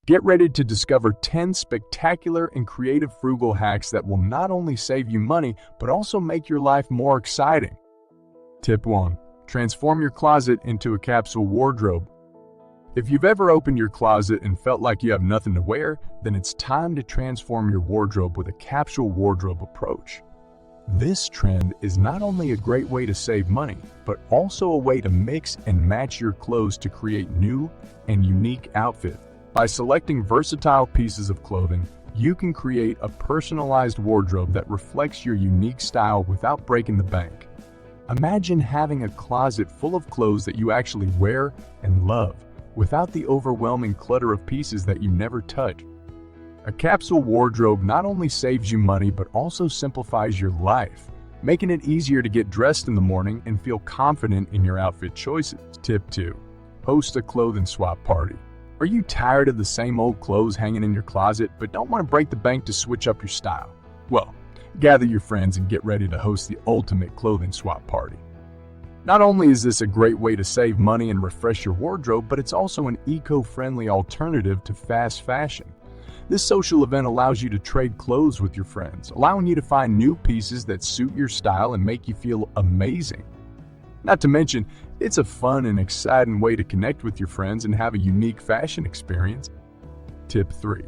Get ready to discover 10 spectacular and creative frugal hacks that will not only save you money, but also make your life more exciting. Tip 1. Transform your closet into a capsule wardrobe. If you've ever opened your closet and felt like you have nothing to wear, then it's time to transform your wardrobe with a capsule wardrobe approach. This trend is not only a great way to save money, but also a way to mix and match your clothes to create new and unique outfits. By selecting versatile pieces of clothing, you can create a personalized wardrobe that reflects your unique style without breaking the bank. Imagine having a closet full of clothes that you actually wear and love, without the overwhelming clutter of pieces that you never touch. A capsule wardrobe not only saves you money but also simplifies your life, making it easier to get dressed in the morning and feel confident in your outfit choices. Tip 2. Host a clothing swap party. Are you tired of the same old clothes hanging in your closet but don't want to break the bank to switch up your style? Well, gather your friends and get ready to host the ultimate clothing swap party. Not only is this a great way to save money and refresh your wardrobe, but it's also an eco-friendly alternative to fast fashion. This social event allows you to trade clothes with your friends, allowing you to find new pieces that suit your style and make you feel amazing. Not to mention, it's a fun and exciting way to connect with your friends and have a unique fashion experience. Tip 3.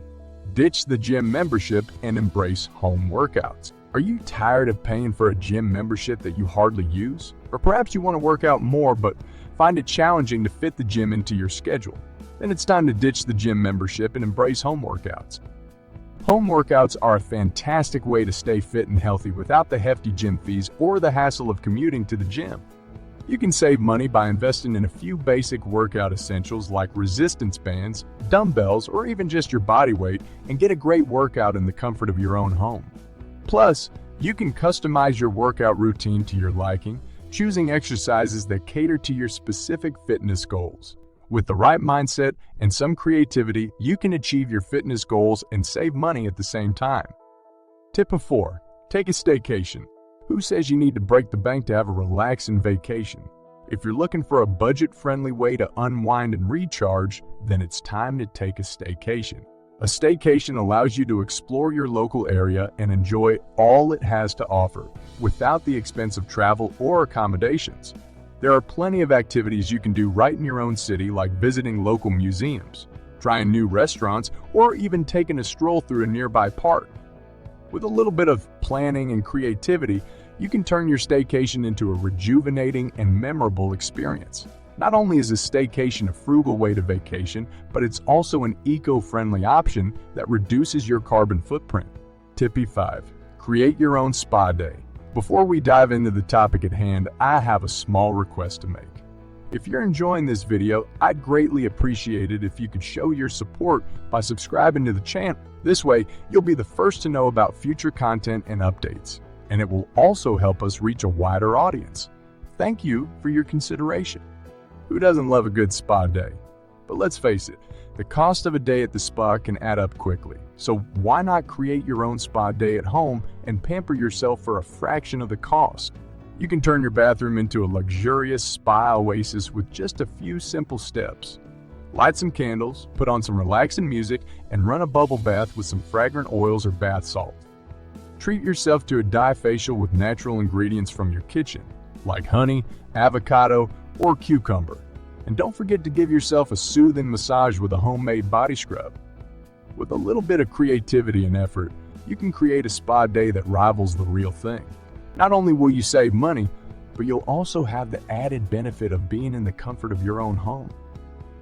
Ditch the gym membership and embrace home workouts. Are you tired of paying for a gym membership that you hardly use? Or perhaps you want to work out more but find it challenging to fit the gym into your schedule? Then it's time to ditch the gym membership and embrace home workouts. Home workouts are a fantastic way to stay fit and healthy without the hefty gym fees or the hassle of commuting to the gym. You can save money by investing in a few basic workout essentials like resistance bands, dumbbells, or even just your body weight and get a great workout in the comfort of your own home. Plus, you can customize your workout routine to your liking, choosing exercises that cater to your specific fitness goals. With the right mindset and some creativity, you can achieve your fitness goals and save money at the same time. Tip 4. Take a staycation. Who says you need to break the bank to have a relaxing vacation? If you're looking for a budget-friendly way to unwind and recharge, then it's time to take a staycation. A staycation allows you to explore your local area and enjoy all it has to offer, without the expense of travel or accommodations. There are plenty of activities you can do right in your own city, like visiting local museums, trying new restaurants, or even taking a stroll through a nearby park. With a little bit of planning and creativity, you can turn your staycation into a rejuvenating and memorable experience. Not only is a staycation a frugal way to vacation, but it's also an eco-friendly option that reduces your carbon footprint. Tip 5. Create your own spa day. Before we dive into the topic at hand, I have a small request to make. If you're enjoying this video, I'd greatly appreciate it if you could show your support by subscribing to the channel. This way, you'll be the first to know about future content and updates, and it will also help us reach a wider audience. Thank you for your consideration. Who doesn't love a good spa day? But let's face it, the cost of a day at the spa can add up quickly. So why not create your own spa day at home and pamper yourself for a fraction of the cost? You can turn your bathroom into a luxurious spa oasis with just a few simple steps. Light some candles, put on some relaxing music, and run a bubble bath with some fragrant oils or bath salt. Treat yourself to a dye facial with natural ingredients from your kitchen, like honey, avocado, or cucumber. And don't forget to give yourself a soothing massage with a homemade body scrub. With a little bit of creativity and effort, you can create a spa day that rivals the real thing. Not only will you save money, but you'll also have the added benefit of being in the comfort of your own home.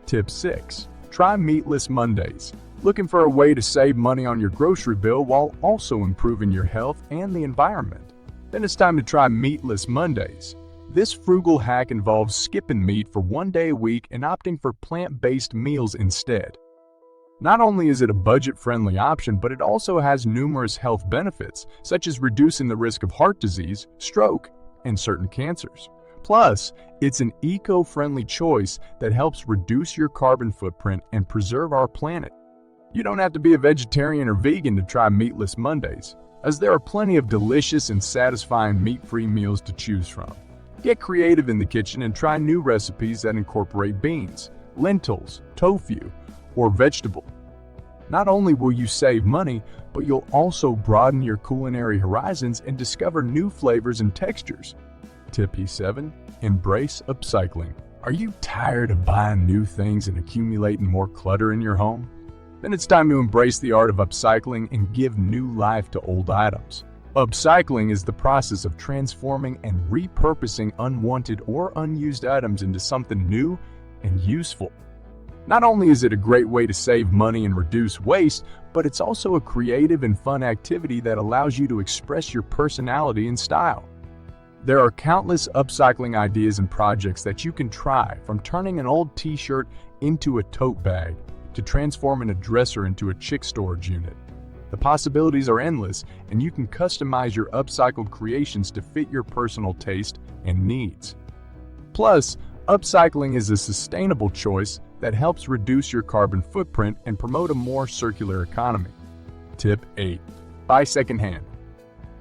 Tip 6. Try meatless Mondays. Looking for a way to save money on your grocery bill while also improving your health and the environment? Then it's time to try meatless Mondays. This frugal hack involves skipping meat for one day a week and opting for plant-based meals instead. Not only is it a budget-friendly option, but it also has numerous health benefits, such as reducing the risk of heart disease, stroke, and certain cancers. Plus, it's an eco-friendly choice that helps reduce your carbon footprint and preserve our planet. You don't have to be a vegetarian or vegan to try meatless Mondays, as there are plenty of delicious and satisfying meat-free meals to choose from. Get creative in the kitchen and try new recipes that incorporate beans, lentils, tofu, or vegetable. Not only will you save money, but you'll also broaden your culinary horizons and discover new flavors and textures. Tip E7. Embrace upcycling. Are you tired of buying new things and accumulating more clutter in your home? Then it's time to embrace the art of upcycling and give new life to old items. Upcycling is the process of transforming and repurposing unwanted or unused items into something new and useful. Not only is it a great way to save money and reduce waste, but it's also a creative and fun activity that allows you to express your personality and style. There are countless upcycling ideas and projects that you can try, from turning an old t-shirt into a tote bag to transforming a dresser into a chick storage unit. The possibilities are endless, and you can customize your upcycled creations to fit your personal taste and needs. Plus, upcycling is a sustainable choice that helps reduce your carbon footprint and promote a more circular economy. Tip 8. Buy secondhand.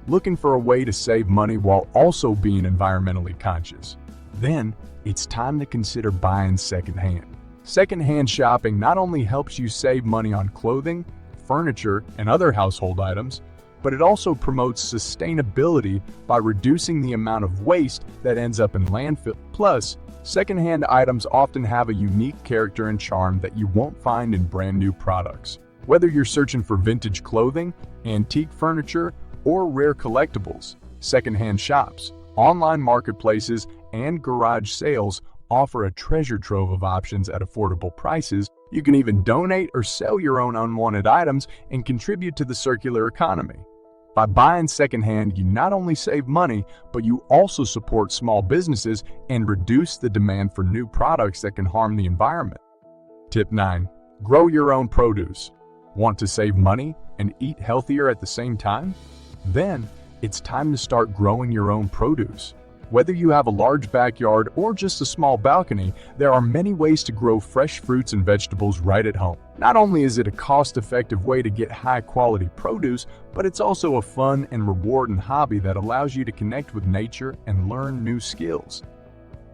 Looking for a way to save money while also being environmentally conscious? Then, it's time to consider buying secondhand. Secondhand shopping not only helps you save money on clothing, furniture, and other household items, but it also promotes sustainability by reducing the amount of waste that ends up in landfill. Plus, secondhand items often have a unique character and charm that you won't find in brand new products. Whether you're searching for vintage clothing, antique furniture, or rare collectibles, secondhand shops, online marketplaces, and garage sales offer a treasure trove of options at affordable prices. You can even donate or sell your own unwanted items and contribute to the circular economy. By buying secondhand, you not only save money, but you also support small businesses and reduce the demand for new products that can harm the environment. Tip 9. Grow your own produce. Want to save money and eat healthier at the same time? Then, it's time to start growing your own produce. Whether you have a large backyard or just a small balcony, there are many ways to grow fresh fruits and vegetables right at home. Not only is it a cost-effective way to get high-quality produce, but it's also a fun and rewarding hobby that allows you to connect with nature and learn new skills.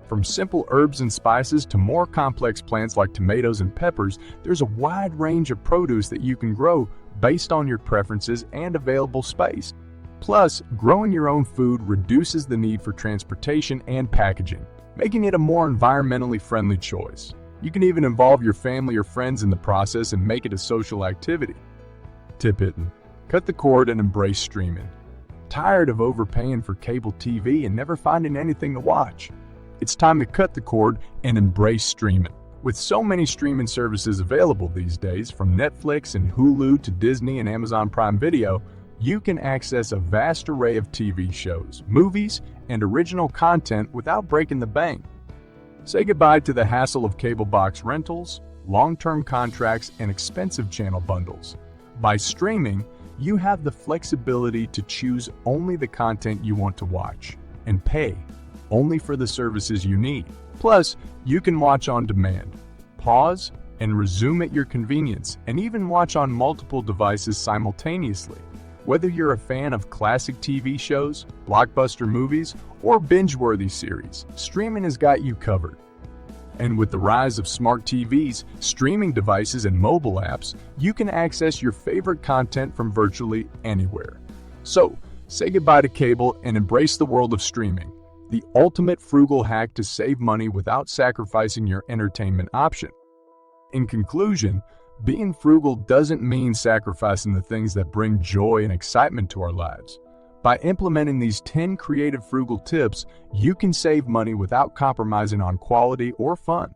From simple herbs and spices to more complex plants like tomatoes and peppers, there's a wide range of produce that you can grow based on your preferences and available space. Plus, growing your own food reduces the need for transportation and packaging, making it a more environmentally friendly choice. You can even involve your family or friends in the process and make it a social activity. Tip 10. Cut the cord and embrace streaming. Tired of overpaying for cable TV and never finding anything to watch? It's time to cut the cord and embrace streaming. With so many streaming services available these days, from Netflix and Hulu to Disney and Amazon Prime Video, you can access a vast array of TV shows, movies, and original content without breaking the bank. Say goodbye to the hassle of cable box rentals, long-term contracts, and expensive channel bundles. By streaming, you have the flexibility to choose only the content you want to watch and pay only for the services you need. Plus, you can watch on demand, pause, and resume at your convenience, and even watch on multiple devices simultaneously. Whether you're a fan of classic TV shows, blockbuster movies, or binge-worthy series, streaming has got you covered. And with the rise of smart TVs, streaming devices, and mobile apps, you can access your favorite content from virtually anywhere. So, say goodbye to cable and embrace the world of streaming, the ultimate frugal hack to save money without sacrificing your entertainment option. In conclusion, being frugal doesn't mean sacrificing the things that bring joy and excitement to our lives. By implementing these 10 creative frugal tips, you can save money without compromising on quality or fun.